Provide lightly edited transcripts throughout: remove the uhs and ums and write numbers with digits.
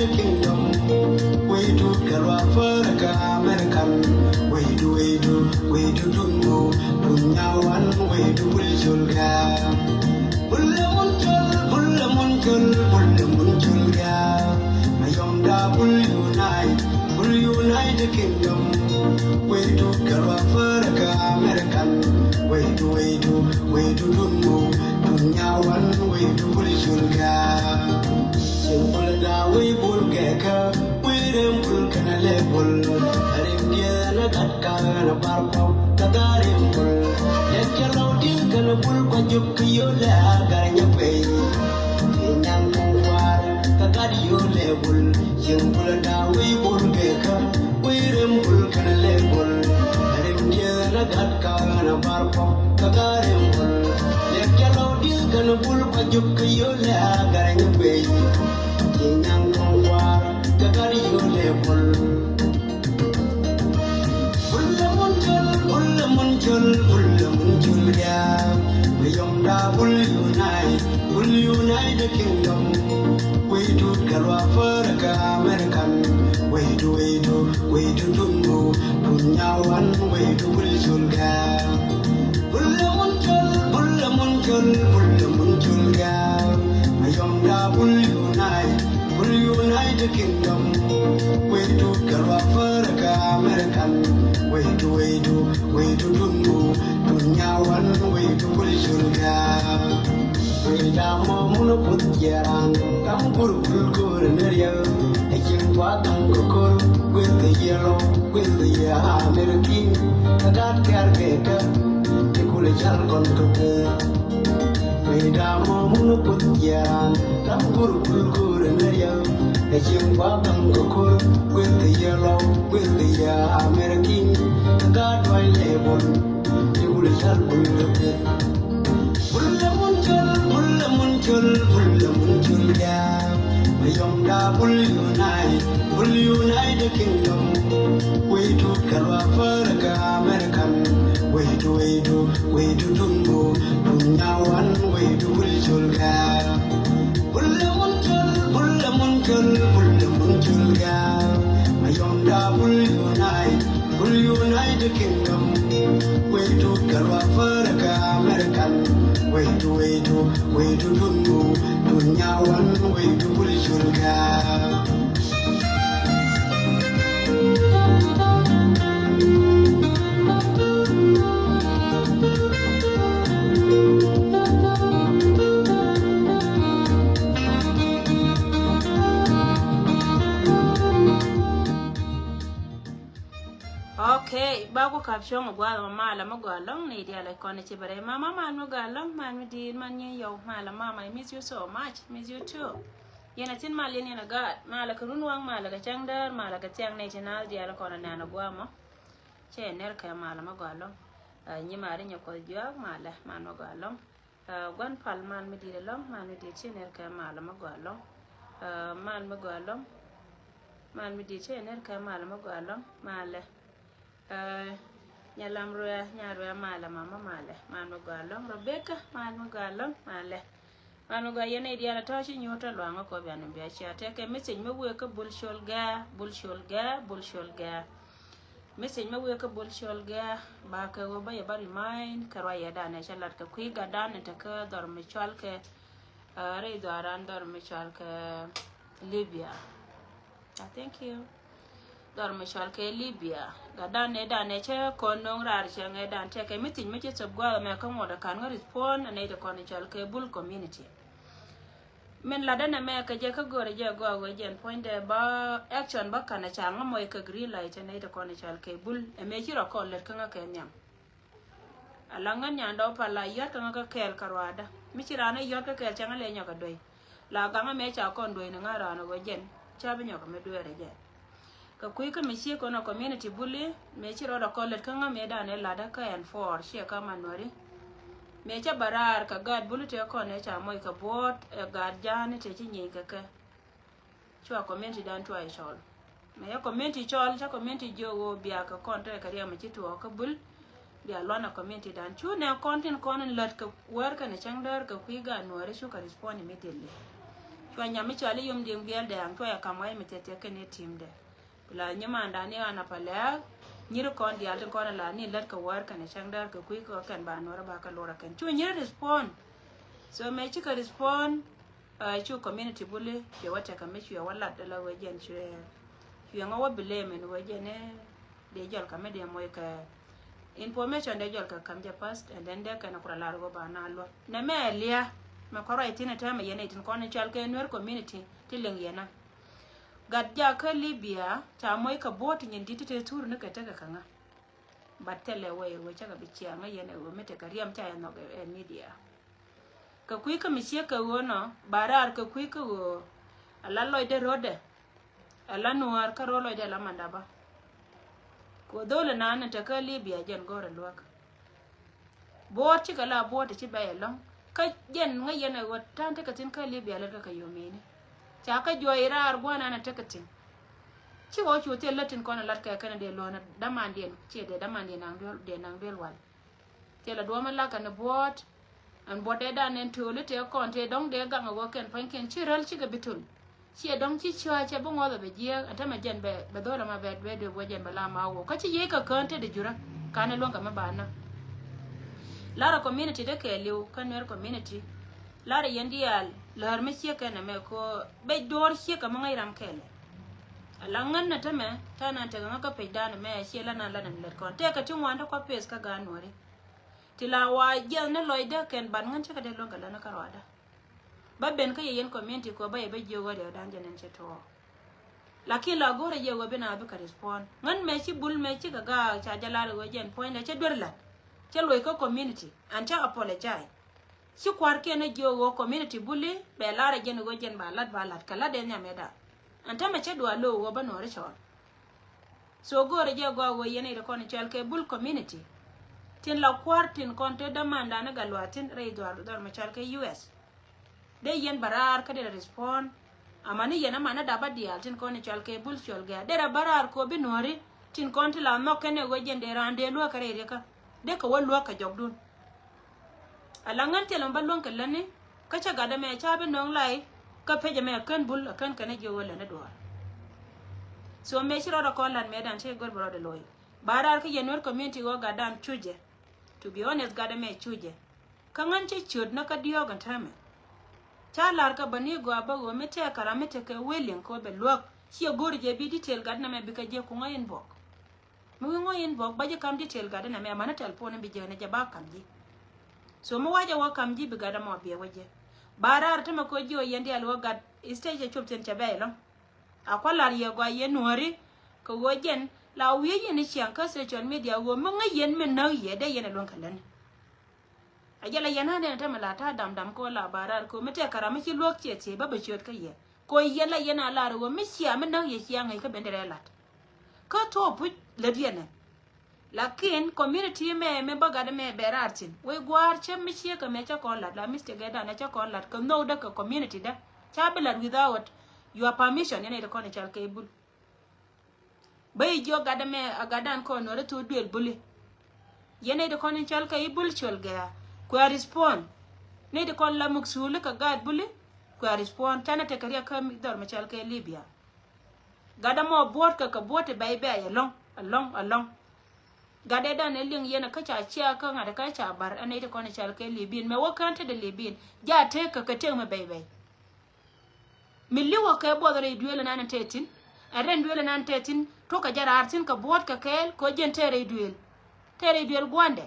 United Kingdom. We do Galwafurka American. We do Dungo. Dunyawan, we do Wilsulga. Bullamunchulga. Mayonda will unite the kingdom. We do Galwafurka American. We do Dungo. Dunyawan, we do Wilsulga. Simulga, we bulgeka, we rempul can a level. Arimia, Katkana, Barbo, Tagarimpul. Let your loading can a bull when you kiola, Garanya Pay. Young War, Tagadio level. Simulga, we bulgeka, we rempul can a level. Arimia, Katkana, Barbo, Tagarimpul. Let your loading can a bull when you kiola, Garanya Pay. Young War, Tagadio level. Bullamunchul, yeah. We unite the kingdom. We do Galwafurka American. We do Dungo. Dunyawan, we do Wilsulga. Bullamunchul, yeah. Mayonda will unite the kingdom. We do Galwafurka American. We do Dungo. Dunyawan, we do Wilsulga. We damo muno put yaran. Come good in the year. A king wagon with the yellow, with the American. A god caretaker. The cool jargon cooker. We damo muno put yaran. Come good in the year. A king wagon with the yellow, with the American. A god by label. The cool jargon cooker. Bullamunchul, yeah. Mayonda will unite the kingdom. We do Galwafurka American. We do Dungo. Dunyawan, we do Wilsulga. Bullamunchul, yeah. Mayonda will unite the kingdom. We do Galwafurka American. We do Dungo. Dunyawan, we do Wilsulga. Okay, bago caption magwala mala magwalong ni dia like on chibare mama man magwalong man mi di man yo mala mama I miss you so much, miss you too. Yana tin mal yana god mala karunwang mala ka changdar mala ka chang national dia la kona nana gwama che ner ka mala magwalong nyi mari nyako jog mala man magwalong gwan pal man mi di long man mi di che ner ka mala magwalong man magwalong man mi di che ner ka mala magwalong mala nyalam roya nyarwa mala mama mala manu galong Rebecca manu galong mala manu ga yene dia la tashi nyota lwanga ko bianu bia cha teke message mewe ka bulsholga message mewe ka bulsholga ba ka go ba ya bari mind karwa ya dana shalat ka kuiga dana ta ka dor michal ke re doran dor michal ke Libya. Thank you. Dorme shalke Libya gadan edane che konong rar chenge dan teke meeting meche sabgwa me ka ngoda kan respond ne de kon shalke bull community men ladana me ka je ka gore je go jen point ba action ba kana changa moy ka green light ne de kon shalke bull e me chiro ko le kanga kenyam alanga nyando pala yat kanga ka kel karwada michirana yot ka kel changa le nyoka doi la gama me cha kon doi na ngara no go jen chabe nyoka me duere je ka kuika michie kono community bully mechiro da kollet kanga meda ne lada ka en for she ka manori mecha barar ka gad bully te ko ne cha moy ka bot gad jani te chinyi ka chwa community dan twa ishol me ya community chol cha community jogo bia ka kontre ka ria mechi to ka bul bia lona community dan chu ne content kono lat ka wer ka ne changdar ka kuiga nore shu ka respond immediately chwa nyami chwa li yum ding biel de ang chwa ya kamwa mi tete kene team de la nyama ndani ana pala nyir kon di alten kon la ni let ka war kan changdar ka kui ko kan ba nora ba ka lora kan chu nyir respond so me chi ka respond chu community bule ke wata ka me chu wala da la wajen chu nga wa bile men wajene de jol ka me de moy ka information de jol ka kam ja past and then de kana kura la go ba na lo na me lia ma ko right ina ta me yene tin kon chal ke nwer community tileng yana gadja ka Libya ta moy ka bot nyin dit te tur ne ka ta ka nga batele we cha ka bichi nga yene we mete ka riam cha no media ka kui ka misie ka wono barar ka kui ka wo ala loy de rode ala nuar ka rolo de la mandaba ko dole na nan ta ka Libya jen gore luak bot chi ka la bot chi ba yelong ka jen nga yene wo tan ta ka tin ka Libya la ka yomini cha ka joira ar gwana na ta ka tin chi wo chu te latin ko na lat ka kana de lona damandien chi de damandien nang del wal te la do man la ka na bot an bode da nen to le te kon te dong de ga ngo ken pan ken chi ral chi ga bitul chi dong chi chwa che bo ngo be je ata ma jen be do la ma be de bo jen bala ma wo ka chi ye ka kan te de jura kana longa ma bana lara community de ke liu kan wer community lara yendial lar me chi ka na me ko be dor chi ka ma ngai ram kele alangan na tame tana ta ga ka pe dana me chi la na le kon te ka tin wanda ko pes ka ga nore tila wa jel ne loide ken ban ngan chaka de longa lana karwada ba ben ka yen community ko ba be jogo de dan janen cheto lakini la gore je go bena be ka respond ngan me chi bul me chi ga cha jalal go jen point che dorla che loy ko community an cha apologize chi kwar ke ne jogo community bulli be lara jen go jen ba lat kala de nya meda an ta me che do lo go ba no re cho so gore je go yen e ko ne chal ke bul community tin la kwartin konte demanda na galwatin rei dor machal ke US de yen barar ka de respond amani yena mana daba dial tin kon chal ke bul chol ga de barar ko binori tin konte la no kene go jende rande lo ka re ka de ka wallo ka jogdun alangan telon ballon kallane ka cha gada me cha be non lai ka peje me kan bul kan kana je wala na do so me shiro da kon lan me dan che gol bro de loy barar ka yenor community go gadan chuje to be honest gada me chuje kangan che chud na ka dio gan tame cha lar ka bani go aba go mete kara mete ka welin ko be lok chi gori je bi detail gad na me bi ka je ku ngayen bok mu ngayen bok ba je kam detail gad na me mana telephone bi je na je ba kam ji so mu waje wa kam ji bi gada mo bi waje barar tama ko jo yendi al wa gad stage chup ten che be lo akwalar ye go ye nori ko wojen la wiye yen chiang ka social media wo manga yen men na ye de yen lon kalan ajala yana ne ta malata dam ko la barar ko mete karama ki lok ce ba ba ciot ka ye ko yela yana la ro mi sia men na ye chiang ai ka bendere lat ka to pu le diene lakin community me ba ga de me berartin we gwar che mi sia ka me cha ko lat la miste ga da na cha ko lat ko no da ka community da cha bilan without your permission yana de ko ne chal ke bul bay jo gadame agadan ko no retu duel buli yene de kon chal ka ibul chol ga ko respond ne de kon la muksul ka gad buli ko respond tana te kariya ka mi dor ma chal ka Libya gadamo bot ka bot bay bay along gade dan eling yena ka cha chia ka ngada ka cha bar ane de kon chal ka Libyan me wakante de Libyan ja te ka te me bay milli wa ka bodore duel nan tetin aren duel nan tetin to ka jara artin ka bot ka kel ko jen tere duel gwande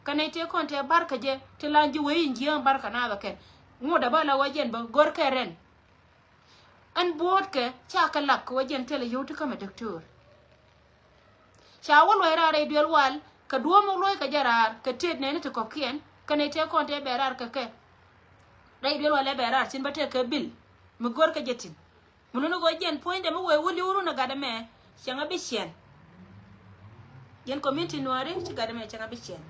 kana te kon te barka je te lanji we injian barka na ba ken ngoda bala wajen ba gor ka ren an bot ka cha ka lak wajen tele yotu kama doctor cha wal wa ra duel wal ka duomo loy ka jara ka tet ne te ko kien kana te kon te berar ka ke dai duel wal berar tin ba te ka bil mu gor ka jetin mununo go jen point de mo we wuli uru na gada me changa bishen yen community noare ci gada me changa bishen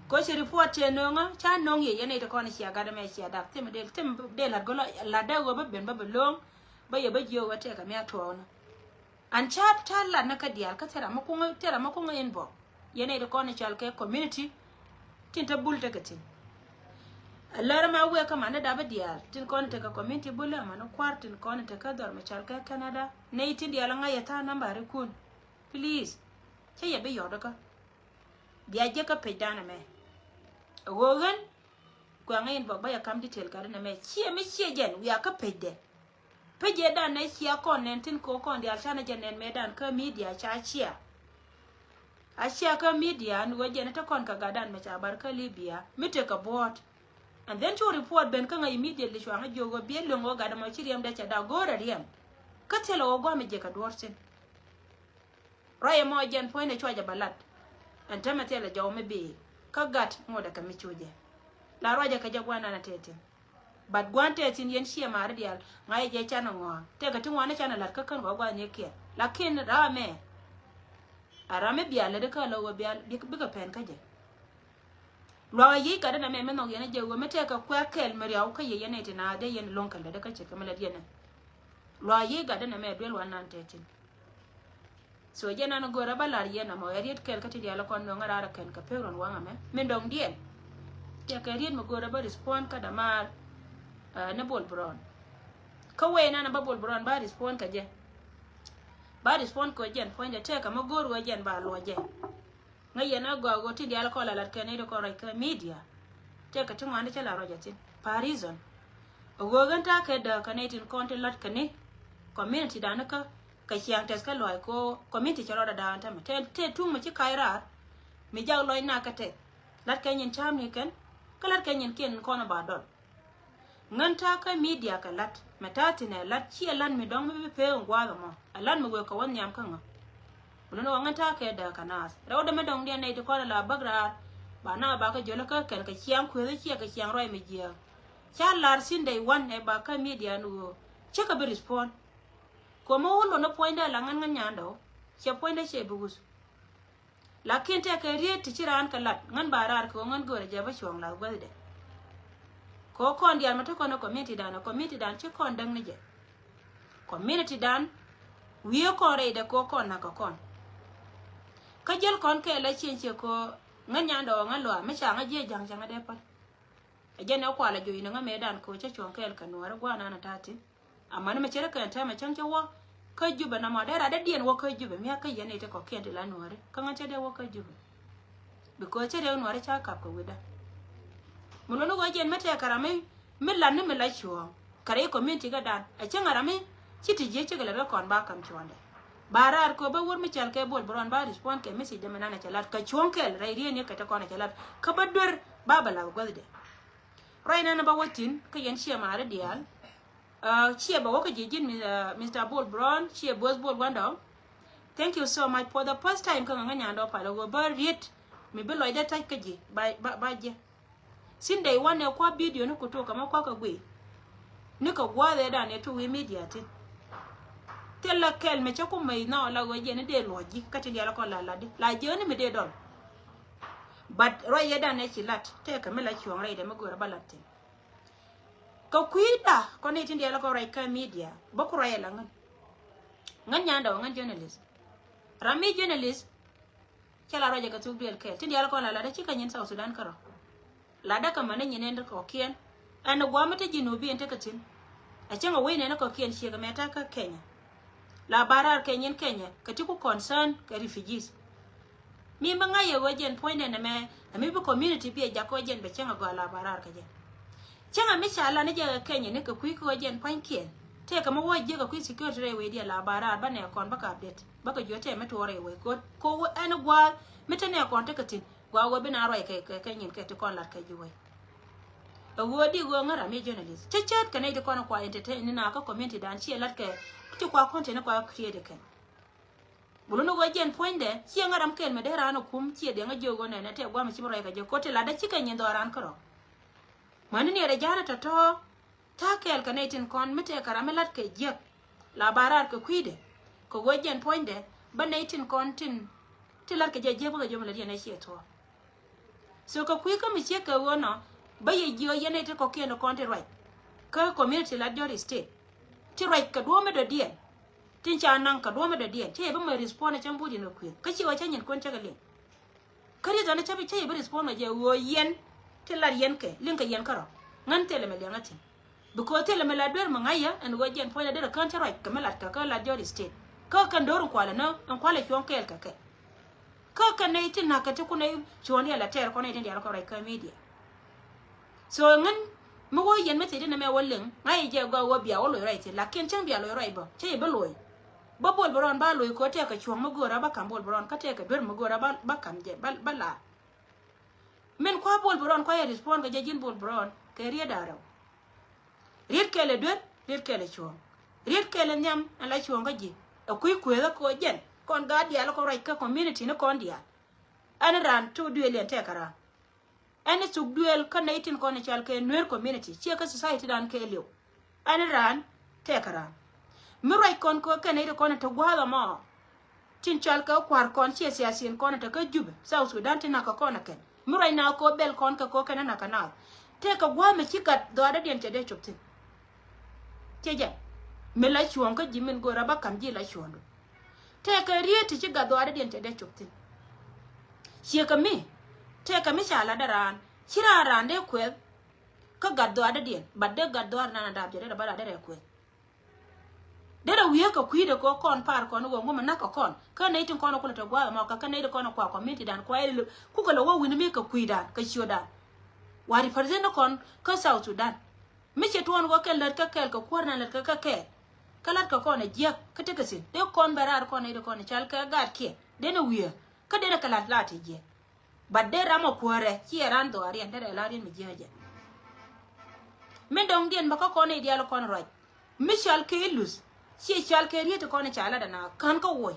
ko ci report te nonga cha nong ye yene to kon ci gada me ci adap tem de la golo la da go ba ben ba long ba ye ba jo wate ka me atona an chat talla na ka dial ka tera mako en bo yene to kon ci al ke community tin ta bul ta gatin lar ma we ka mana da ba dia tin kon te ka community bula mana kwar tin kon te ka dor machal ka Canada ne tin dia la ngaya ta number kun please che ya be yodo ka dia je ka pedana me wogan kwa ngayin ba ya kam detail ka na me chie me chie jen wi aka pede peje da na chia kon nen tin ko kon dia chana jenen me dan ka media cha chia achia ka media nu waje na ta kon ka gadan me cha bar ka Libya mite ka bot and then to report ben kan immediately shwa ha jogo bi longo ga da ma chiriyam da cha da gora riyam ka telo go me je ka dorsin raya mo jen point e chwaja balat and tama tele jaw me be ka gat ngoda ka mi chuje la roja ka jagwana na tete but gwante tin yen shia mar dial ngai je chana ngo te ka tinwa na chana lat ka kan go gwa ne ke lakin rame arame biale de ka lo bial bi ka pen ka je lo yi ka da me no yene je wo mete ka kwa kel meriaw ka ye ne tina de yen lonkal da ka che kamala yene lo yi ga da me dwel wannan tetin so je na no gora balar yena mo yariet kel ka ti diala kon no ngara ken ka peron wanga me min dong dien te ka riet mo gora ba respond ka da mar na bol bron ka we na ba bol bron ba respond ka je ba respond ko jen point te ka mo gor wo jen ba lo je ngaye na go ti dial ko la ken ne ko ka media te ka tuma ne chala roja tin parison go ganta ka da connecting content lot kane community da naka ka chiang tes ka loy ko community charo da anta me te tung ma chi kaira mi jaw loy na ka te lat ka nyin cham ni ken ka lat ka nyin ken ko na ba dol nganta ka media ka lat matati ne lat chi lan mi dong mi pe ngwa ga mo alan mi go ka won nyam kan no nganta ka da kanas raw da me dong dia ne ko la bagra ba na ba ka jolo ka ken ka chiang ku chi ka chiang roi mi jia cha lar sin dai wan e ba ka media no che ka be respond ko mo lo no point la ngan nyando che point che bugus lakin te ka riet ti chiran ka lat ngan barar ko ngan gore jaba chong la gwalde ko kon dia mata ko no community dan che kon dang ne je community dan wiyo ko re de ko kon na ko kon ka jel kon ke la chen che ko ngan nyando ngan lo ma cha nga je jang jang de pa je ne ko ala jo ina nga me dan ko che chong kel ka no ra gwa na na tati amma ne macere kan ta macen cewa ka juba na madara da diyan wa ka juba mi aka yana ita ko kente la nuare kan ce da wa ka juba biko ce da nuare cha ka ko wida mun no go jen mata karame milla ne milla chiwo kare community ga dan a can arame citi je ce ga la kon ba kam chiwande barar ko ba wor mi chal ke bol bron ba respond ke message de manana chalat ka chonkel rai ne ka ta kona chalat ka bador baba la golde raina na ba watin ka yan shi ma radial chia ba waka jijin Mr. Bol Brown chia boss Bol Wando. Thank you so much for the first time kan nganya ndo pa lo ba riet mi be lo ida ta kaji ba je sin dai wane kwa video ne kutoka ma kwa ka gwe ne ka gwa da ne to we media tin tella kel me chako mai na la waje ne de loji kati ya la ko la de la je ne me de don but roye da ne chilat te ka me la chiwon rai da me go ra balatin ka kuida ko ne tin dia la ko rai ka media ba ko rai la ngan nyanda ngan journalist rami journalist kala roje ka tubiel ke tin dia la ko la da chika nyin South Sudan karo la da ka manan yin nder ko kien an gwa mata jinubi en takatin a cenga wayne na ko kien shi ga meta ka Kenya la barar Kenyan Kenya ka ti ku concern ka refugees mi manga ye wajen point na me mi bi community bi ja ko jen be cenga go la barar ka jen cenga mi sha Allah ne je Kenya ne ka ku ko jen point kien te ka mo waje ga ku security re we dia la barar ba ne kon ba ka update ba ka jote meta wore we ko an gwa meta ne kon takatin gwa go bi na roi ka Kenyan ka ti kon lat ka jiwe wodi go ngara me journalist chat kana ita kona kwa entertain na ka comment dan chi lat ke ti kwa content kwa create kan buluno go jen point de chi ngaram ken me de rano kum chi de ngajo go ne te gwa mi chi roi ka je ko te la da chi kan yin do ran karo man ne re jana to ta kel kana itin kon mete karame lat ke je la barar ke kuide ko go jen point de ban itin kon tin ti lat ke je ba jo me le ne chi to so ko ku ka mi che ka wono ba ye jio yene te ko keno konte right ka community la jori state ti right ka do me do dien tin cha nan ka do me do dien te ba me respond cha mbudi no ku ka chi wa cha nyin kon cha gale ka ri zana cha bi che ba respond je wo yen ti la yen ke lin ka yen karo ngan tele me liangati because tele me la dwer mangaya and go jen point de country right kamelat ka la jori state ka kan doru kwala no an kwala kyon kel ka ke ka kan ne tin na ka te kunai choni ala ter ko ne tin ya ko right ka media so ngan mo go yen me te de me wollen ngai je go wo bia wo lo right la ken chang bia lo right ba che be loy ba bol bron ba loy ko te ka chwon mo go ra ba kan bol bron ka te ka dwer mo go ra ba kan je ba la men kwa bol bron kwa ya respond ga jin bol bron ke ria daro riet kele dwer riet kele chwon riet kele nyam ala chwon ga ji akui kwela ko jen kon ga dia ko right ka community no kon dia an ran to duel en te kara an to duel ka naitin kon chal ke nwer community che ka society dan ke lew an ran te kara mi right kon ko ka nei kon to gwala ma tin chal ka kwar kon che siasin kon to ka jube South Sudan tin ka kon ken mi right na ko bel kon ka ko kana na kana te ka gwa me chikat do ada dien te de choptin cheje me la chuon ka jimin go raba kam ji la chuon te ka rieti chi ga do ada dien te de choptin che ka mi te ka mi shala daran chira ran de kwe ka ga do ada dien badde ga do na da je de ba da de kwe de da wiye ka kwi de ko kon par kon go ngoma na ka kon ka ne tin kon ko to gwa ma ka ne de kon kwa community dan kwa ile ku ko lo wo wini mi ka kwi dan ka chio dan wari farzeno kon ka South Sudan mi che tuon go kel ka kel ka kwarna ler ka ke kalat ka kon je ka te kasin de kon barar kon de kon chal ka gar ke de no wiye ka de kalat lati je badde ramo kwore chi ran do ari ande la rin mi je men dong dien ba ka kon e dialo kon roj mi chal ke lus chi chal ke riete kon chala dana kan ka woy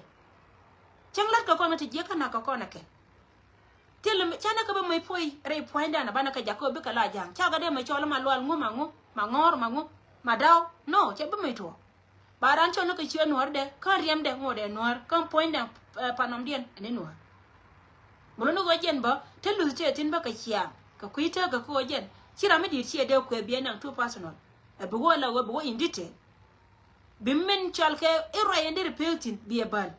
changlat ka kon ti je kana ka kon ke tele chana ka ba mai poi re poinda na bana ka jako be kala jang cha ga de mai chola malwal ngu mangor ma daw no che ba mai to baran chono ka chio nuor de kan riem de ngode nuor kan poinda panom dien ne nuor mulo no go jen ba telu che tin ba ka chia ka kuita ka ko jen chira me di che de ko be na to personal e bo wala wo bo indite bimmen chalke ira yende repeating bi bal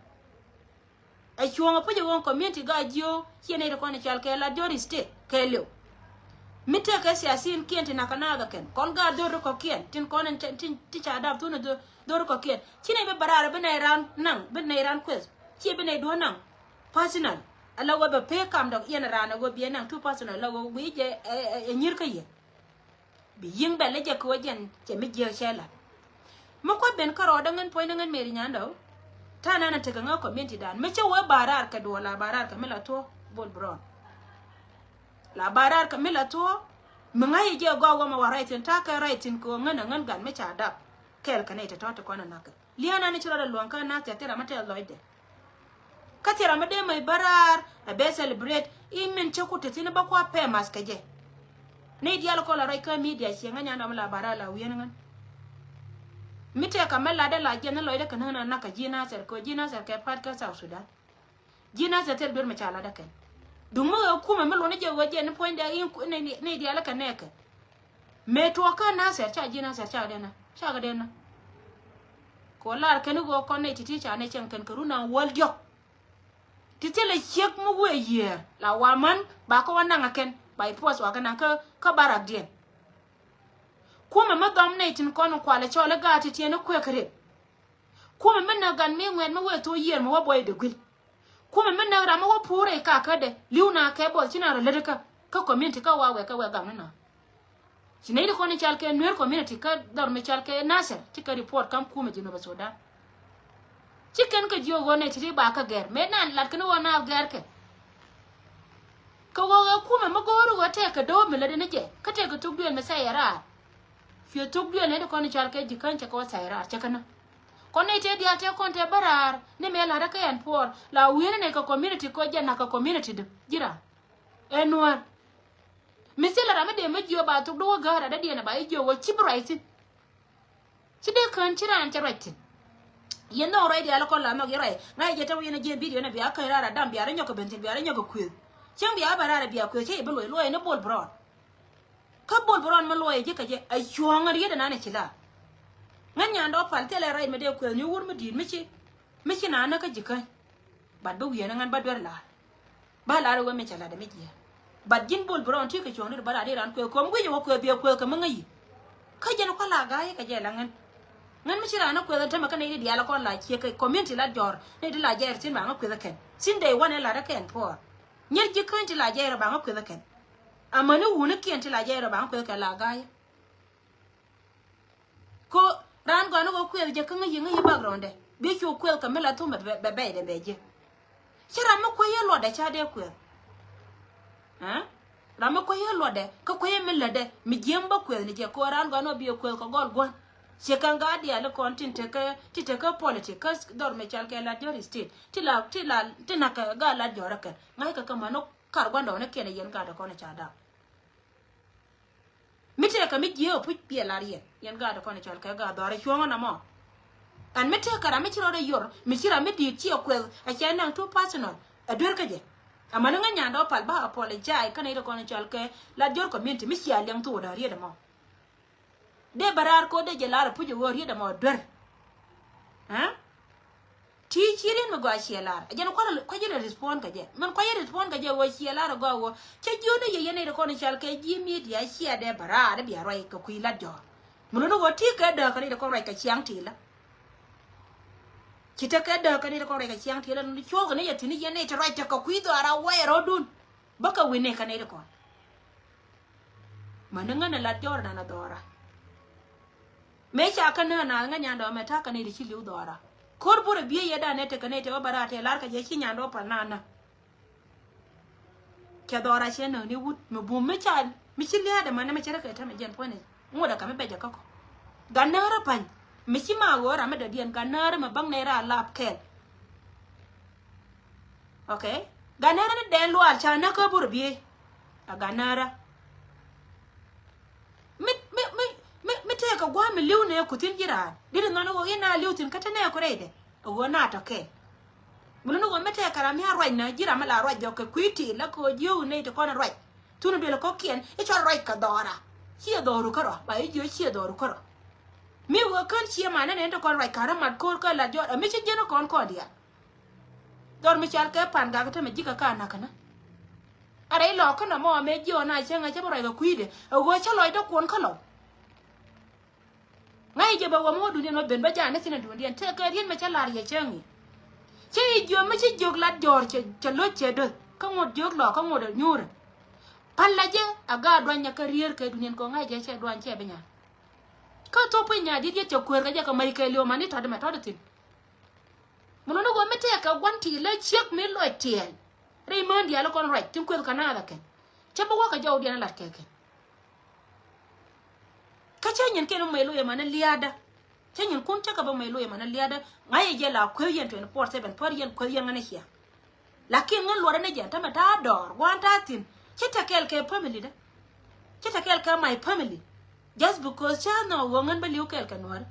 a chuanga po won community ga jio hiene ko ne chalke la jori state kelio mite ka siasin kien na kana ga ken kon ga do ko kien tin kon tin ti cha da tu no do ko kien chine be barara be na ran nang be na ran quiz chi be na do nang personal ala wo be pe kam dok yen ran go bi nang tu personal la go wi je nyir ka ye bi ying be le je ko jen che mi je chela mo ko ben karo da ngan po ngan meri nyando tana na tega nga community dan meche we barar ka do la barar ka mela to bol bron la barar ka mela to mga ye go ma waraitin ta ka raitin ko ngana ngan gan mecha da kel ka ne ta to ko na ka liana ni chira da luanka na ta tera mate loide ka tera made mai barar a be celebrate imen che ku te ba kwa pe mas ka je ne dial ko la rai ka media che nganya na la barar la wiyan ngan mite kamela de la jena loide kana na ka jina ser ko jina ser ke pat ka South Sudan jina ser ter dur me chala da ken dumo ku me lo ne je wo je ne point da in ne dia la kaneka me to ka na ser cha jina ser cha dena cha ga dena ko lar ken go ko ne titi cha ne chen ken karuna wal jo titi le chek mu we ye la waman ba ko wana ngaken by force wa kana ka barak dien kuma madam ne tin kono kwale chola gati tiene kwekre kuma menna gan me ngwen me weto yer mo boy de gul kuma menna ra mo pure ka kade liuna ke bo tina ra ledeka ka community ka wawe ka we gamna sinai ko ni chalke nwer community ka dar me chalke naser tika report kam kuma jino basoda chicken ka jio go ne tiri ba ka ger me nan lat kno wana ger ke ka wo kuma magoru wote ka do me lede ne je ka te ka tugdu me sayara fio tugdu ne ko ni chalke jikan cha ko sayara chakana kone te dia te konte barar ne me la raka yan por la wiene ne ka community ko jana ka community de jira enwar misela rame de mejo ba to do gara da dia na ba ijo wo chibright chide kan chiran charatin yeno already ala ko la no gira na je tawo yene je video na biya ka rara dam biya renyo ko bentin biya renyo ko kwe chen biya barara biya kwe che be lo ne bol bron ka bol bron ma lo je ka je ayo ngar yeda na ne chila nganya ndo paltele rai me de ko ni wur me din michi na na ka jikai ba do yena ngan ba dor la ba la ro me chala da me je but jin bol brown ti ka chong ni bara de ran ko mu yo ko bi ko ka mangi ka je ko la ga ka je la ngan mi chira na ko ta ma ka ne di ala ko la che ka community la jor ne di la je tin ba ko da ken sin de wane la da ken po nyer ji kan ti la je ba ko da ken amane wu ne ken ti la je ba ko ka la ga ko ran go no ko je ka ngi background de bi ko ka me la to me be de be je chira ma ko ye lo da cha de ko rama ko yelo de ko yemele de mi jemba ko ni je ko ran gano bi ko gol gon se kan ga dia le kontin te ka politics dor me chal ke la jori state ti na ka ga la jora ka ngai ka mano kar gondo ne kene yen ga da ko ne chada mi te ka mi je o pu pi la rien yen ga da ko ne chal ka ga dore chongo na mo an mi te ka ra mi chiro de yor mi chira mi di ti ko a cha na to personal a dor ka je amana nga nyanda pal ba apologize kana ida kono chalke la jor community mi sia leng to da rieda mo de barar ko de jelara pujo wo rieda mo dor ti chirin mo gwa shielar ajana ko jere respond ka je man ko jere respond ka je wo shielar go wo che jone ye yene ida kono chalke ji media shia de barar bi aroi ko kuila jo muno no wo ti ka da kana ida ko rai ka chiang ti la kita ka da ka ni ko re ka chiang thela ni cho ka ne ya tini ye ne ta right ka ku do ara wa ro dun baka wine ka ne ko mananga na la jor na dora me cha ka na nga nya do me ta ka ne ri chi lu dora kor bure biye ye da ne te ka ne te bara te lar ka je chi nya do pa na ka dora che no ni wut me bu me cha mi chi le da man me cha ka ta me jen pone mo da ka me be ja ka ko ganara pan michi ma wora me da dian ganara ma bang nera lap kel okay ganara ne den lual cha na ka bur bi a ganara mi te ka gwa mi liu ne ku tin jira dir no no ina liu tin kata ne ko rede o na to ke mu no go me te ka ra mi arwa na jira ma la arwa jo ke kwiti la ko ju ne to ko na rwa tu no bi la ko kien e cho rwa ka dora chi doru ka ro ba i jo chi doru ka ro mi wo kan chi ma ne to kon rai kara mat ko ka la jo mi chi jeno kon ko dia dor mi chal ke pan ga ta me jika ka na kana are lo ka na mo me jo na chenga che rai ga kuide go cha loi to kon ka lo ngai je ba wo mo du ne no ben ba ja ne sina du ne te ka rien me cha la ye chengi chi jo mi chi jog la jor che lo che do ka mo jog lo ka mo de nyur palla je aga do nya ka rier ke du ne ko ngai je che do an che be nya ka to pe nya di je ko ga ka mai ka leo mani ta de ma ta de tin muno no go mete ka gwanti le chek mi lo tiel Raymond ya lo kon right tin ko ka na da ken che bo ka jaw di na lat ke ka che nyen ke no mai lo ya mana liada che nyen kun ta ka ba mai lo ya mana liada ngai je la ko yen 24/7 por yen ko yen ngane hia lakin ngon lo ne je ta ma ta dor wan ta tin che ta kel ke family da che ta kel ka my family just because cha no wongan ba liu kel kanwar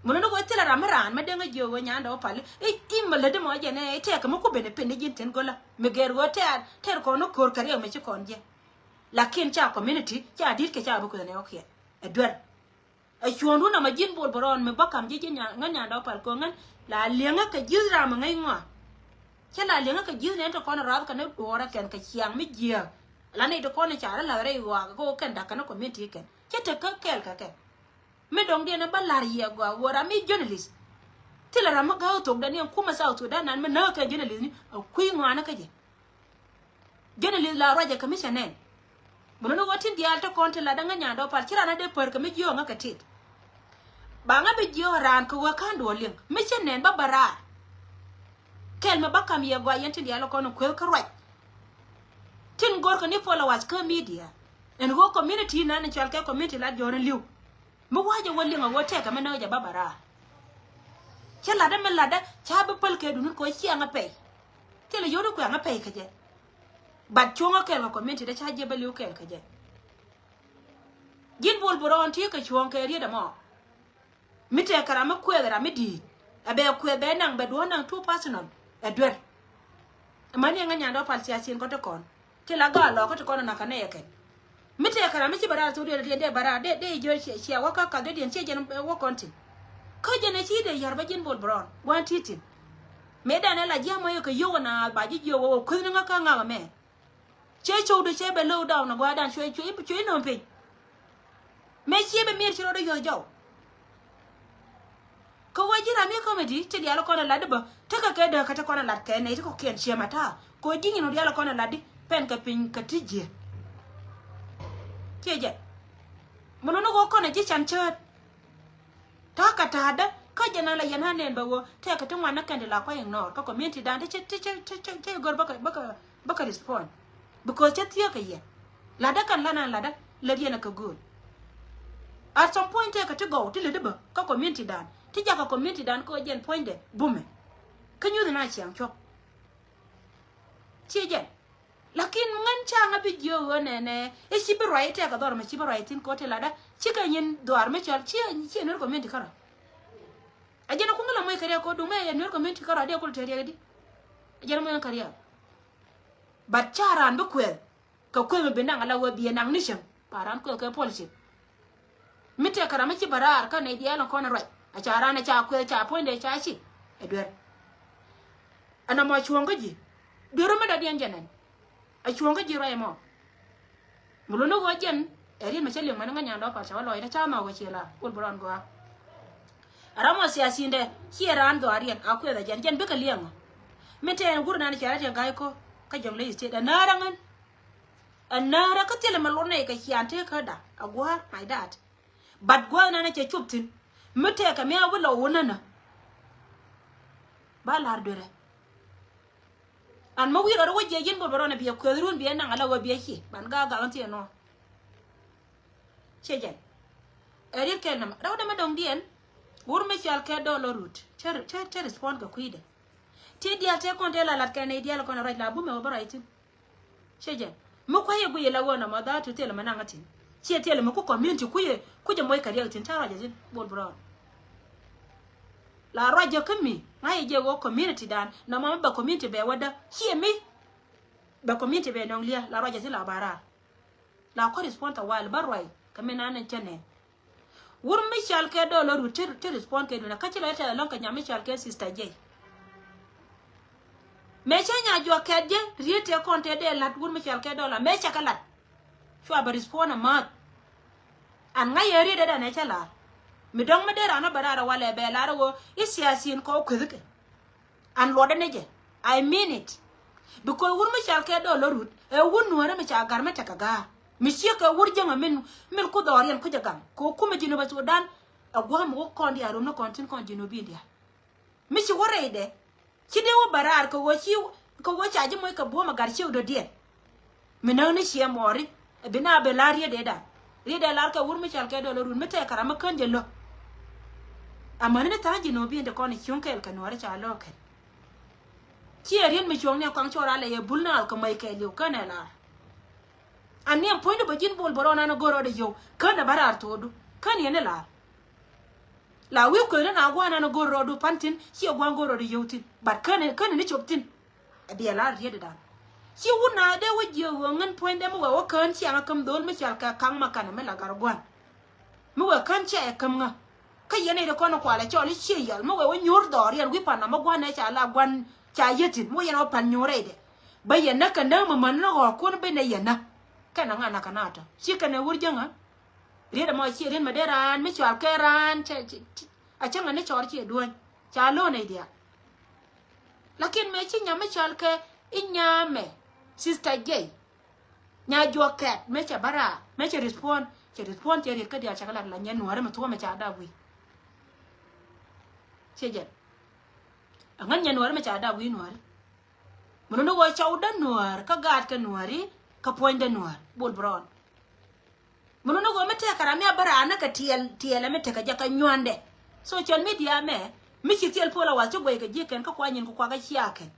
muno no ko tela ramaran ma denga jowo nyanda opal e imale de mo je ne te ka mo ko bene pene jin ten gola me ger go ter ko no kor kare me chi konje lakin cha community cha dit ke cha bu ko ne okye e dwer e chuondu na ma jin bol boron me bakam je nya nyanda opal ko ngan la lenga ka jira ma ngai ngwa cha la lenga ka jira ne to ko na rab ka ne dora ken ka chiang mi jia la ne to ko ne cha la re wa ko ken da ka no community ken che te ka kel ka ke me dong dia na balar ye go wora mi journalist tila rama ga to da ne kuma sa to da nan me na ka journalist ni ku ngwa na ka je journalist la roja commissioner muno no watin dia to konte la da nya do par kira na de per ka mi jo nga ka tit ba nga be jo ran ko wa kan do ling mi chenen ba bara kel me bakam ye go yen tin dia lo kono ko ka right tin gor ko ni followers ka media en go community na ne chal ka community la jo liu mo waje wolli nga wote ka mena ja babara chela da mela da cha be pel ke dunu ko chi nga pe tele yodo ko nga pe ka je bat chonga ke ko community da cha je be liu ke ka je gin bol boron ti ka chon ke ri da mo mite kara ma ko da mi di abe ko be nang be do nang two personal e dwer mani nga nya do pal sia sin ko to kon tela ga lo ko to kon na ka ne ke mite kara mi ci bara to de bara de jo ci waka ka de den ci jen wo konti ko jene ci de yarba jin bol brown wan titin me da na la jama yo ko yo na ba ji yo wo ko nga ka nga me chơi châu được chơi bè lâu đầu nó qua đàn chuối nồng pin mấy chia bên miền chơi đó rồi có ai chứ làm gì không đi chơi đi con là đứa bơ thế cái đời cái con là cái này có kiện chia mà ta có đi nhìn nó đi con là đi pen cái pin cái gì chơi vậy mà nó có con này chỉ chăn chơi ta cả ta đó có giờ nào là giờ hai nền bảo thế cái trong ngoài nó cần để làm cáiอย่างnọ có miền thì đàn thế chơi gọi bác respond because chết thiệt cái gì là đó cần là đó là đi là cái good at some point cái chỗ go thì là đứa có community đàn thì giờ có community đàn có giờ point để boom cái như thế này chẳng chọc chơi vậy lakin ngan changa video nè e si be right ka dor ma si be right in ko te lada chi ka yin dor ma chal chi no community kara ajena ko ngala moy kariya ko du me no community kara de ko te re di ajena moy kariya bacharan be kwel ka kwel be nang ala wabi nang nisham paran ko ka policy mite kara ma chi barar ka ne dia la ko na right achara na cha kwel cha point de cha chi edwer ana ma chuonga ji dero ma da dian janan a chuông cái gì rồi mà một lúc nó chân ở đây mà chơi liền mà nó nhà đó phải sao lòi nó cha màu cái gì là quân bron qua ở mà xia xin đây xia ran đồ arian à quên là chân biết cái liền mấy tên guru này chơi chơi cái cô cái dòng lấy chết anh nara cái tiền mà lúc này cái hiền thế cái đã à qua my dad bad qua nó chơi chụp tin mấy tên cái mèo với lẩu nè ba là được rồi an ma wira ro waje yin bolboro na biya ko run biya nan ala wa biya ki ban ga anti no chejen eri kenam raw da ma dong dien wur me chal ke do lo root cher respond ga kuide ti dia te kon de la lat kan dia la kon right la bu me obara itin chejen mo ko ye bu ye la wona ma da to tele mananga tin che tele mo ko community ku je moy kariya tin tara je bolboro la raja kami ngai je go community dan na mama ba community be wada hie mi ba community be nong lia la raja la bara la correspond ta wal barwai kame na nan chane wur mi chal ke do lo te respond ke do na kachila ta lon ka nyami chal ke sister je me chanya jo ke je riete konte de lat wur mi chal ke do la me chakalat chwa ba respond ma an ngai yeri de da ne chala mi dong me dera na barara wale be la ro isiasin ko kwedike an loda neje I mean it because wur mi chal ke do lo rut e wun nuara mi cha garma ta kaga mi sie ka wur janga min ko dorian ko jagam ko kuma jino ba Sudan agwa mo ko ndi aro no kontin kon jino bi dia mi ci wore de ci de wo barar ko wo cha ji moy ka bo ma gar ci do die mi na ni sie mori e bina be larie de da ri de lar ka wur mi chal ke do lo rut mi te karama kan je lo amana ne ta jino bi de kon chunkel ka no ra cha lo ke ci erin mi chong ne kwang chora le ye bulna ko mai ke liu kana la ani am point ba jin bol borona no goro de yo kana barar todu kan ye ne la wi ko na gwa na no goro do pantin ci gwa goro de yo tin bat kana ni choptin e bi la ri de dan ci wuna de wo je wo ngan point de mo wo kan ci am kam don mi chal ka kang makana me la gar gwan mo wo kan ci e kam nga ka ye ne de kono kwala choli ci yal mo wo nyor do ri wi pa na mo gwa ne cha la gwan cha yetin mo yana pan nyore de bayana kana ma man no ko be ne yana kana ngana kanata shi kana wurjanga reda mo shi ren maderan mi chwal keran a changa ne chor chi duon cha lo ne dia lakin me chi nyame chal ke inyame sister J nya joket me cha bara me cha respond che re ka dia cha kala la nyen wore ma to me cha da wi cheje angan nyen wore me cha da wi nuar mono no go chawda nuar ka gat ka nuari ka poinde nuar bol bron mono no go mete kara me bara na ka tiel mete ka jaka nywande social media me mi chi tiel pola wa chogwe ka jiken ka kwanyin ko kwa ga chiaken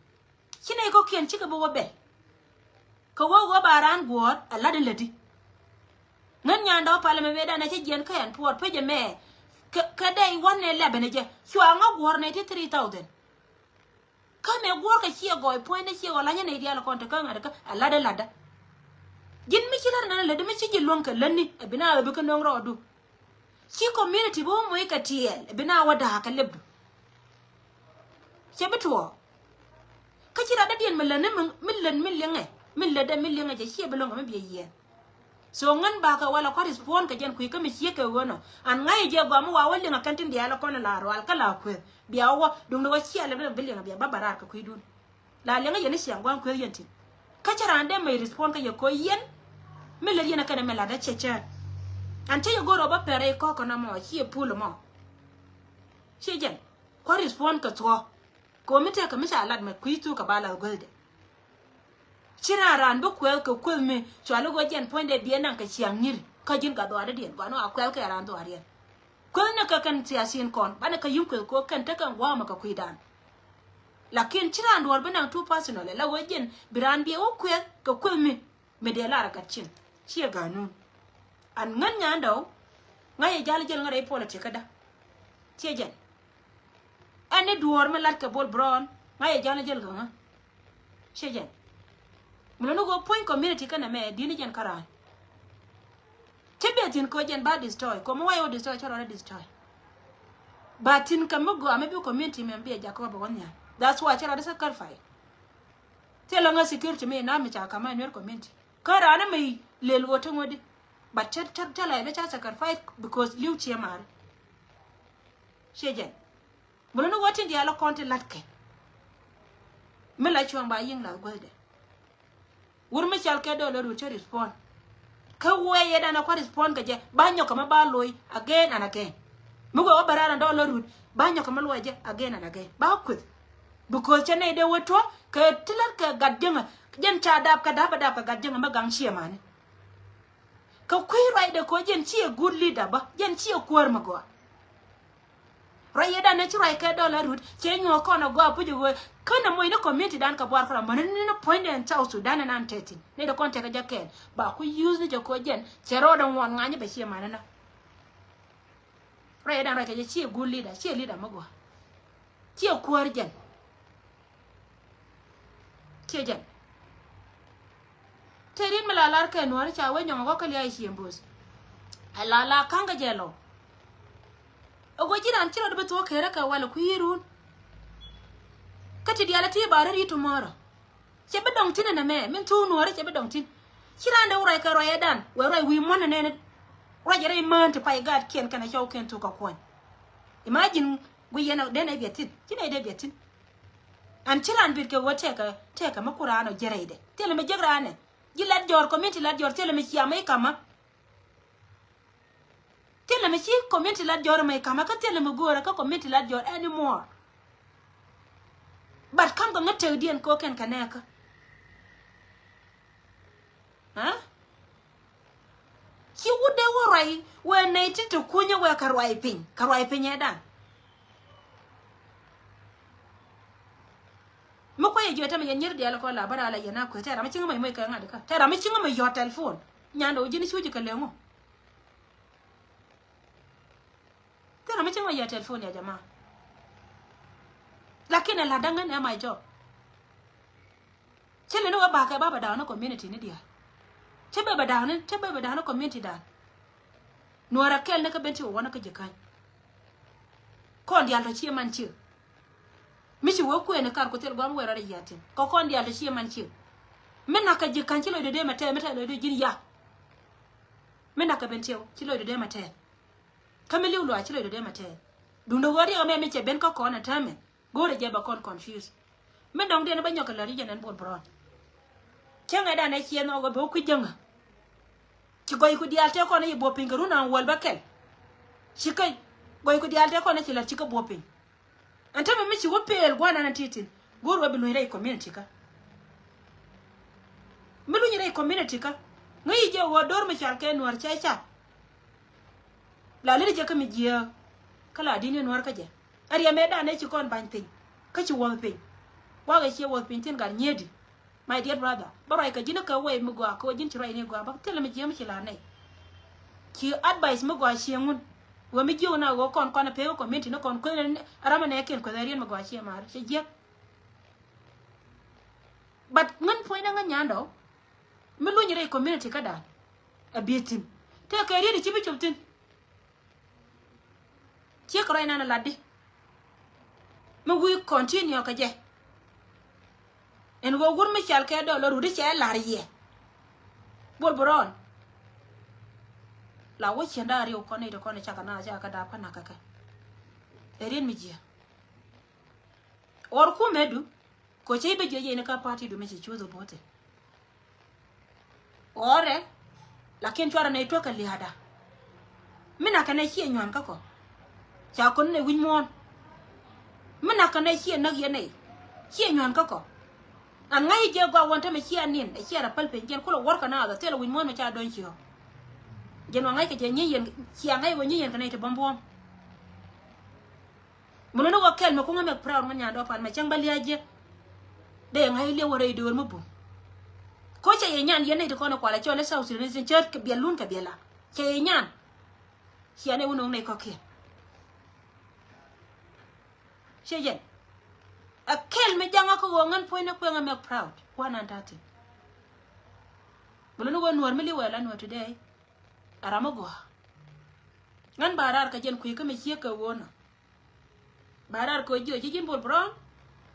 chine ko kien chika bo be ko go baran god ala de ledi ngan nyanda pala me weda na chi jen ka yan puot peje me ka dai wonne lebe ne je chwa nga gor ne 3000 kame gor ka chi go point ne chi wala ne dia la konta ka ngada ka ala de lada jin mi ci lar na la de mi ci jilon ka lanni bina be ka non rodu ci community bo moy ka tiel bina wada ka lebdu ci beto ka ci rada dien melan min lenge min le de min le nga je chi belong ma bi yen so ngan ba ka wala ko respond ka jen ku ka mi chi ka wono an ngai je ba mu wa wali nga kantin dia la ko na la ro al kala ku biya wo dung do chi ale be le nga biya babara ka ku dun la le nga yen siang gwan ku yen tin ka chara ande mai respond ka ye ko yen min le yen ka na me la da cheche ante yo goro ba pere ko na mo chi pulo mo chi jen ko respond ka to ko mi te ka mi sha lad me ku tu ka bala golde chira ran bo kwel ko kwel me chalo go jen point de bien nan ka chiang nyir ka jin ga do ada dien ba no akwel ka ran do arien kwel na ka kan tia sin kon ba na ka yum kwel ko kan ta kan wa ma ka kuidan lakin chira ndor ba nan tu personal la wo jen biran bi o kwel ko kwel me de la ka chin chi ga nun an ngan nya ndo ngai jal jel ngare politique da chi jen ane duor me lat ka bol bron ngai jal jel ga chi jen mulo go point community kana me dini jen karan tibetin ko jen ba destroy ko mo wayo destroy choro destroy batin kam go amebi community me mbi jakob wonya that's why choro sacrifice telo nga security me na me cha kama nyer community karana me lel woto ngodi but chala be cha sacrifice because liu chiamar shejen mulo no wotin dia la konti latke me la chuang ba yin la golde wur mi chal ke do lo ru respond ka weye dana ko respond ka je banyo kama ba loy again and again mugo barara do lo ru banyo kama lo je again and again ba kwit because chene de woto ka tilar ka gadjenga jen cha dab ka gadjenga ma gang chie mane ka kwi right de ko jen chie good leader ba jen chie kwar mago rayeda na chira ke do la root chenyo ko na go apuju go kana mo ina community dan ka bar kala manen na point and South Sudan na 13 ne da konta ka jaken ba ku use ni ko jen chero dan won ngani be chie manana rayeda ra ke chie good leader chie leader mago chie kwar jen chie jen terin malalar ke no cha we nyongo ko kali ai chiembos alala kanga jelo ogo jiran chiro do beto kera ka wala ku yirun kati diala ti barari tomorrow chebe dong tin na me min tu no re chebe dong tin chira nda urai ka roya dan we roi wi mon ne ne ura jere man to pai gad ken kana show ken to ka kon imagine we yana de na betin kina de betin an chiran bit ke wote ka te ka makurano jere de tele me jegrane gilat jor community lat jor tele me chiama kama tele me chi community lat jor mai kama ka tele me gora ka community lat jor anymore but kam go ngate dien ko ken kaneka ha ki wude worai we naiti to kunya we karwai pin edan mo ko ye jota me nyir dia ko la bara la yana ko tera ma cinga mai ka ngade ka tera ma cinga mai yo telephone nyando jini chuji ka lengo tera ma cinga ya telephone ya jamaa lakini la danga na my job chele no ba ka baba da na community ni dia chebe ba da na community da nuara kel ne ka benti wona ka jikan kon dia to chi man chi michi wo ku ene kar ko tel gam wera yatin ko kon dia to chi man chi mena ka jikan chi lo de mate lo de jin ya mena ka benti chi lo de mate kameli ulo chi lo de mate dundo gori o me che ben ko na tame gore je ba kon confuse me dong de na ba nyoka la ri jenen bol bron chenga da na chi no go bo ku jenga chi goy ku dial te ko na yibo pingaru na wol bakel chi kai goy ku dial te ko na chi la chi ka bo pin anta me mi chi wo pel gwana na titin goro wa bilu rai community ka milu rai community ka ngai je wo dor me chal ke nuar cha cha la le je ka mi je kala dini nuar ka je ariya me da ne chi kon ban tin ka chi wo pin wa ga chi wo pin tin gar nyedi my dear brother barai ka jina ka way mugwa ko jin chirai ne gwa ba tele me jema chila nei ki advice mugwa chiengun wo mi jiu na go kon kon pe ko community no kon ko arama ne ken ko darien mugwa chi mar che je but ngan point nga nyando mi lu nyire community ka da abitim te ka ri chi bi chuptin che ko ina na ladde me wi continue ka je en go gur Michel ke do lo rudi che la ye bol bron la wo chenda ri ko ne to ko ne chaka na ja ka da pa na ka ka erin mi je or ku medu ko che be je ne ka party do me che chudo bote ore lakin chwara ne to ka liada mina ka ne chi nyon ka ko cha kon ne win mon mina ka ne chi na ye ne chi nyon ka ko an ngai je gwa wonta me chi anin e chi ara palpe gen ko wor ka na da tele win mon me cha don chi ho gen ngai ka je nyi yen chi ngai wo nyi yen ka ne te bombom muno no ko kel me ko ngame proud nganya do pan me chang baliaje de ngai le wore do mo bu ko che yenyan yene to kono kwala chole sau sirene sin chet ke bielun ke biela che yenyan chiane uno ne ko ke che yen a kel me janga ko ngan point ko ngam proud one and that bulu no wor me li wala no today arama go ngan barar ka jen ku ke me chie ka wona barar ko jo ji jin bol bron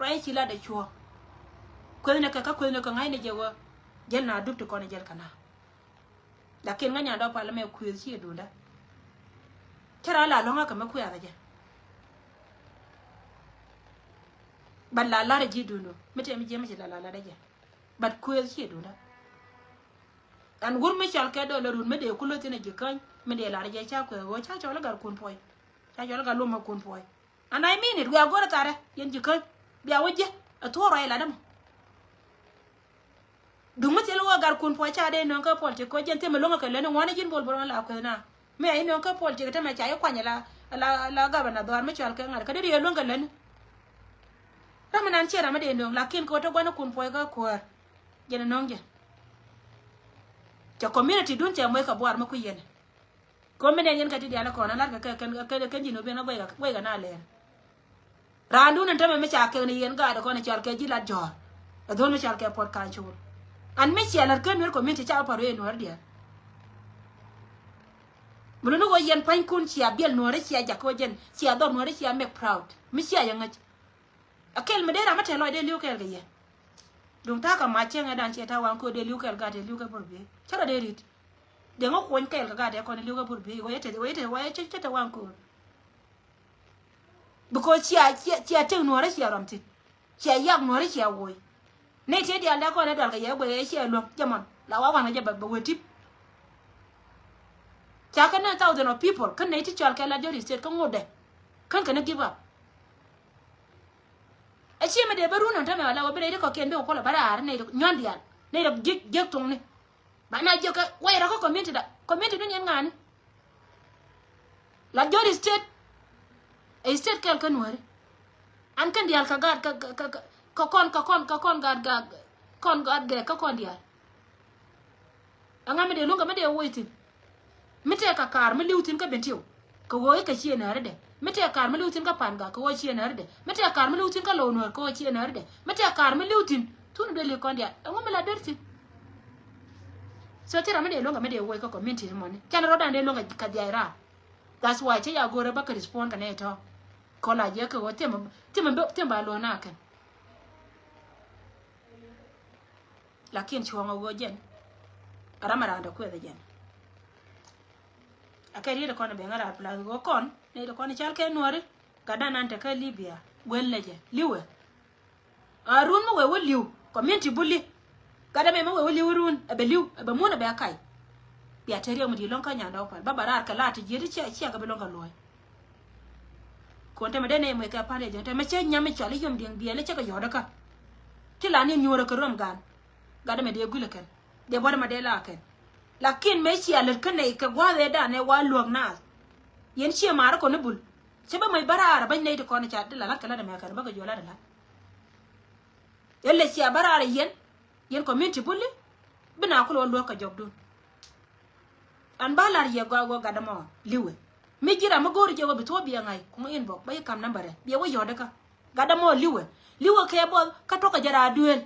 rai chila de chuo ko ne ka ngai ne je wo jel na dupto ko ne jel kana lakin nganya do pala me ku chi dunda kera la longa ka me ku ya je balla la ji dundo mete mi je mi la je bat ku chi dunda an gur me chal ke do lo run me de ku lo tine je kan me de la je cha ko go cha cho la gar kun poi cha cho la gar lo ma kun poi and I mean it we are go tare yen je kan biya wuje a to ro ila dam duma telo gar kun po cha de non ka pol te ko jente me longa ka le no wona jin bol bol la ko na me ai non ka pol te ta me cha yo kwanya la ga bana do me chal ka ngar ka de yo longa len ramanan chera me de non lakin ko to gwana kun po ga ko jena non je cha community dun che mo ka boar ma ku yen ko me ne yen ka ti dia la ko na la ka jino be na boy ga na le randu nan ta me cha ka ni yen ga da ko na chal ka ji la jor adon me chal ka pot ka chur an me chia lar kan wer community cha paro e nor dia muno no yen pan kun chia biel nor chia ja ko jen chia do nor chia make proud mi chia yang akel me dera mate lo de liu kel ge dum ta ka ma chen dan chia ta wan ko de liu kel ga de liu ka por be chara de rit de ngo ko kel ga de ko de liu ka por be wo yete ta wan ko because chia te nor chia ram ti chia yak nor chia wo ne te dia la ko ne dal ga ye bo ye che lo jamon la wa wan ga ba wetip cha ka na thousand of people kan ne ti chal ka la jori state kan ngode kan kan give up a chi me de baru na ta me la wa be ko ken be ko la bara ne nyon dia ne da jek tong ne ba na je ka wa ra ko community dun yan ngani la jori state e state kel kan wari an kan dia ka gad ka kon gad ge ka kon dia anga me de lunga me de woitin mite ka kar me liutin ka bentiu ko woy ka chi na rede mite kar me liutin ka panga ko wo chi na rede mite kar me liutin ka lo no ko wo chi na rede mite kar me liutin tun de le kon dia anga me la derti so tira me de lunga me de woy ka community mo ne kan roda de lunga ka dia ra that's why che ya gore ba ka respond ka ne to ko la je ko temba lo na kan lakin chuanga wo jen aramara da ko da jen akari da kono be ngara pla go kon ne da kono chal ke nori kada nan ta ka Libya welle je liwe arun mo we liu community bulli kada me mo we liu run abe liu abe mo na be akai bi ateri mo di lon ka nya da opal babara ka lati je ci ga be lon ka loy ko te me de ne mo ka pare je te me che nya me chali yom ding bi ele che ka yoda ka ti la ni nyora ka rom gan gada me de gule ken de bor ma de la ken lakin me chi aler ken ne ka gwa de da ne wa luok na yen chi mara ko ne bul che ba mai barara ban ne de ko ne cha de la kala de me kan ba ga jola de la yelle chi barara yen community bulli bina ko lo luok ka jog dun an balar ye gwa gada mo liwe mi gira ma gori je wo bi to bi ngai ko en bok ba kam nambare bi wo yoda ka gada mo liwe ke bo ka to ka jara duel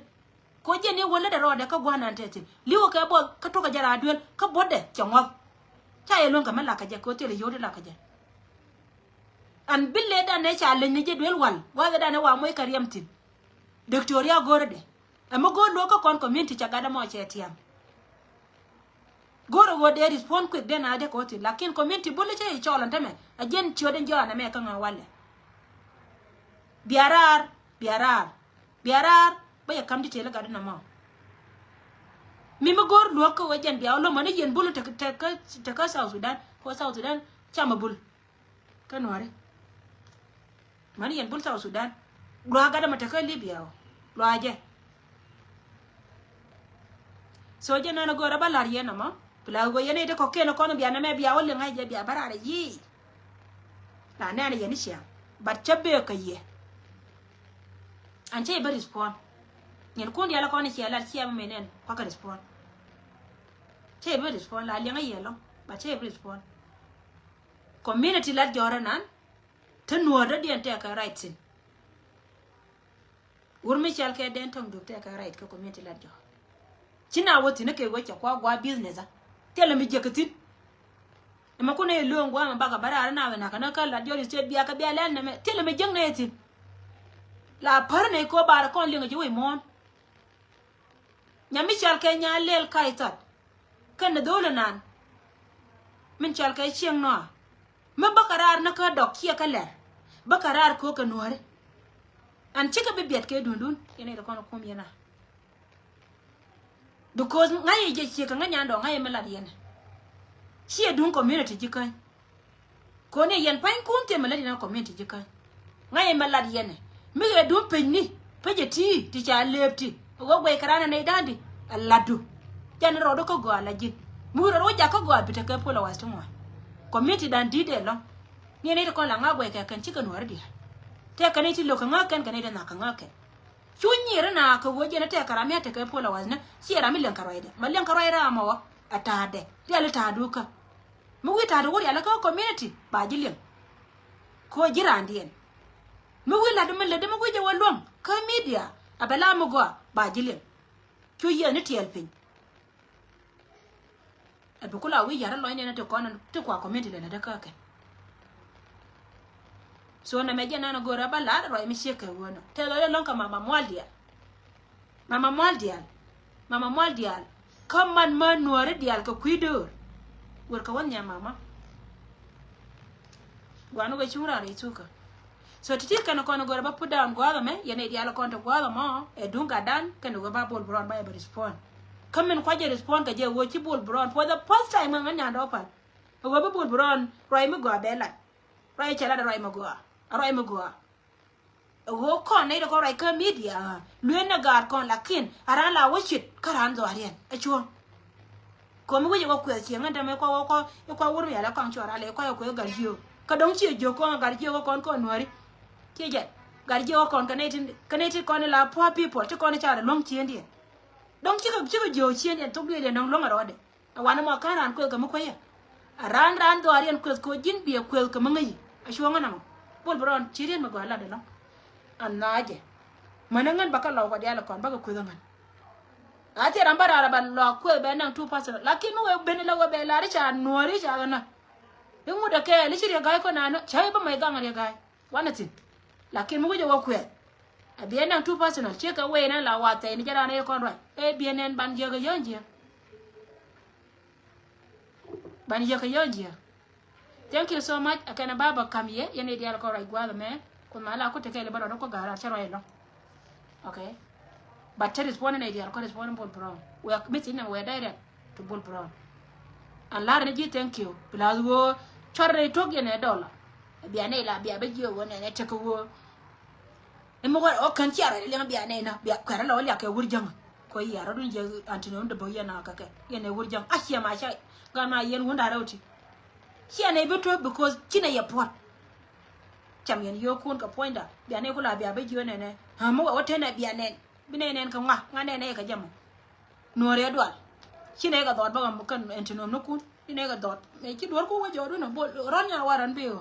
ko je ne wala da rode ka gwana tete liwo ka bo ka to ka jara duel ka bodde changwa cha ye lon ka mala ka je ko tele yoda la ka je an bille da ne cha le ne je duel wal wa da ne wa moy kariyam tin doctoria gorde Amo go lo ko kon community chagada mo che tiam goro go de respond quick den ade ko ti lakin community bole che cholan tame ajen choden jona me kan wale biarar ba ya kam di tele gadu na ma mi ma gor lo ko wajen biaw lo mane yen bolo te ka South Sudan ko South Sudan chama bul kan ware mane yen bul South Sudan lo gada mata ka Libya lo aje so je na gora balar yena ma pula go yene de ko keno kono biana me biya wolle ngai je biya barare yi na na ne yeni sha bar chabbe ka ye ance ba respond nyen ko ndi ala kono ci ala ci am menen ko ka respond che ba respond la lenga yelo ba che ba respond community la jora nan tan nuoda dien te ka right sin urmi chal ke den tong du te ka right ko community la jora china woti ne ke wacha kwa gwa business a tele mi jekatin e ma ko ne lo ngwa ma baga bara na we na kana ka la jori se biya ka biya len ne me tele mi jeng ne tin la par ne ko bar kon linga ji we mon nyami chal ke nya lel kaitat kan dole nan min chal ke chieng no me bakarar na ka dok kia ka ler bakarar ko ka nuare an chika be biet ke dundun ene da kono kum yana because ngai je chi ka nganya ndo ngai mala yen chi dun community jikan ko ne yen pain kunte mala dina community jikan ngai mala yen mi ga dun penni peje ti cha lepti go gwe karana ne dandi alladu jan ro do ko go ala jin mu ro ja ko go abita ka pola wastu mo community dan dide lo ni ne ko la ngagwe ka kan chikan wardi te kan ti lo kan ngakan kan ne na kan ngakan chunyira na ko woje na te karame te ka pola wazna siera mi len karoide ma len karoide amawa atade dele ta duka mu wi ta do wori ala ko community ba jilin ko jirandien mu wi la de mele de mu je walong ka media abala mu go ba jilin chu ye ne tiel pin e bu kula wi yara lo ne na te ko na te kwa community le na de ka ke so na meje na gora bala ro mi sheke wono te lo lonka mama moldial come man nuore dial ko kuidor wor ka wanya mama gwanu we chura re tuka so titi kana kono gora ba put down gwada me yene dial ko to gwada mo e dunga dan kana go ba bol bron ba e respond come en kwaje respond ka je wo chi bol bron for the first time nganya ndo pa go ba bol bron roi mi go bela roi chela da roi mi go arai magua wo kon ne ko rai ka media luen na gar kon lakin ara la wachit karan do arian achuo ko mu je ko ku chi nganda me ko wur mi ala kan chora le ko gar jio ka dong chi jo ko gar jio ko kon nuari ti je gar jio kon kaneti kon la poor people ti kon cha long chi ndi dong chi ko jo chi ndi to bi le nong long arode wana mo karan ko ga mu ko ya ran do arian ko jin bi ko ka mangai achuo ngana mo bol bron chirin ma gwala de no anaje manangan baka law ko diala kon baka kudangan ati rambara ban law ko be nan 2% lakin we ben law be la richa nori cha na yumu da ke li chiri ga ko na no chai ba mai gangar ga wanatin lakin mu je wo ko abi nan 2% che ka we na la wa te ni jara na kon roi e bienen ban je ga yonje ban je ka yonje. Thank you so much. Akana baba kamye yene dial ko rai gwala me ko mala ko tekele baro ko gara chero elo. Okay. But there is one idea ko respond bol brown. We are meeting and we are direct to bol brown. And la ji thank you. Plus wo chorre tok yene dollar. Biane la bia be jo wona ne teko wo. E mo o kan tiara le biane na bia kwara la wala ke wurjang. Ko yara dun je antino ndo boya na kake. Yene wurjang asya ma sha ga ma yen wunda rawti. Here na beto because kina ya pot cham yen yo kun ka poinda biane kula bia be jone ne ha mo wote na biane bine ka nga ne ka jam no re dwal kina ga dot ba gam kan entino no kun ine ga dot me ki dor ko wa jodu no bol ron ya waran be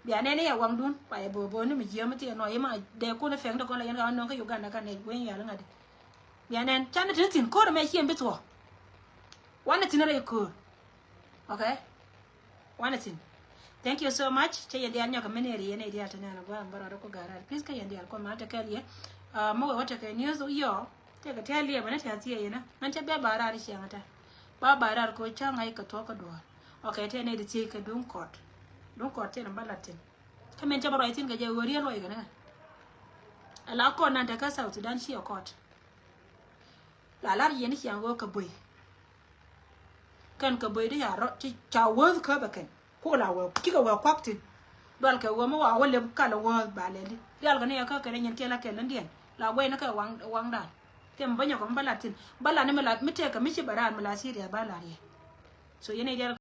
biane ne ya wang dun pa e bobo ni mi jema ti no yema de ko na feng da ko la yen ga no ka Uganda ka ne gwen ya la ngade biane chana tin ko me hiem beto wana tinare ko okay. Wanatin. Thank you so much. Che yandi anyo kamene ri ene ri atana na gwa mbara ko gara. Please ka yandi alko mata kaliye. Mo wata ka news yo te ka te lia bana ta tiye na nan ta be bara ri shanga ta ba bara ko changa ai ka to ka do okay te ne de ti ka dun court te na balatin ka men ta baro itin ga je wori lo ga na ala ko nan ta ka South Sudan shi court la lar yen shi ngo ka boy kan ka boy da ya ro ti cha wo ka ba kan ko la wo ki ga wa kwaktin dol ka wo ma wa wole ka la wo ba le di dal ga ne ka ka ne nyen ke la ke lan dien la we na ka wang da tem banya ko balatin bala ne mala mite ka mishi bara mala siriya bala ne so yene